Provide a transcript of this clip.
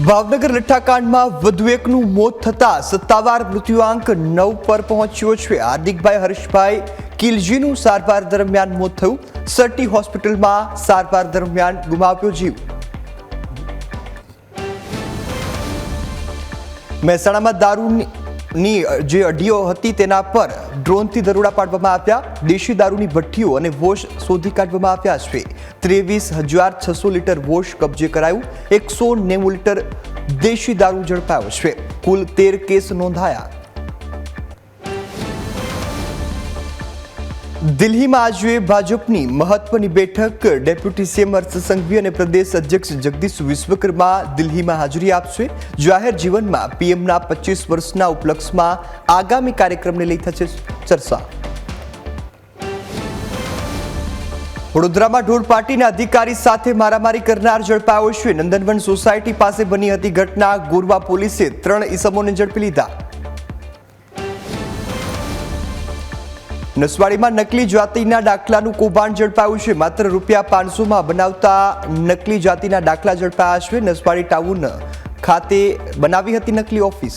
ભાવનગર લઠ્ઠાકાંડમાં વધુ એકનું મોત થતા સત્તાવાર મૃત્યુઆંક 9 પર પહોંચ્યો છે। હાર્દિકભાઈ હર્ષભાઈ કિલજીનું સારવાર દરમિયાન મોત થયું। સરટી હોસ્પિટલમાં સારવાર દરમિયાન ગુમાવ્યો જીવ। મહેસાણામાં દારૂની જે અડીઓ હતી તેના પર ડ્રોનથી દરોડા પાડવામાં આવ્યા। દેશી દારૂની ભઠ્ઠીઓ અને વોશ શોધી કાઢવામાં આવ્યા છે। 23,600 લીટર વોશ કબજે કરાયું। 190 લીટર દેશી દારૂ ઝડપાયો છે। કુલ 13 કેસ નોંધાયા। દિલ્હીમાં આજે ભાજપની મહત્વની બેઠક। ડેપ્યુટી સીએમ હર્ષ સંઘવી અને પ્રદેશ અધ્યક્ષ જગદીશ વિશ્વકર્મા દિલ્હીમાં હાજરી આપશે। જાહેર જીવનમાં પીએમના 25 વર્ષના ઉપલક્ષમાં આગામી કાર્યક્રમને લઈ થશે ચર્ચા। વડોદરામાં ઢોર પાર્ટીના અધિકારી સાથે મારામારી કરનાર ઝડપાયો છે। નંદનવન સોસાયટી પાસે બની હતી ઘટના। ગોરવા પોલીસે 3 ઈસમોને ઝડપી લીધા। નસવાડીમાં નકલી જાતિના દાખલાનું કૌભાંડ ઝડપાયું છે। માત્ર ₹500માં બનાવતા નકલી જાતિના દાખલા ઝડપાયા છે। નસવાડી ટાઉન ખાતે બનાવી હતી નકલી ઓફિસ।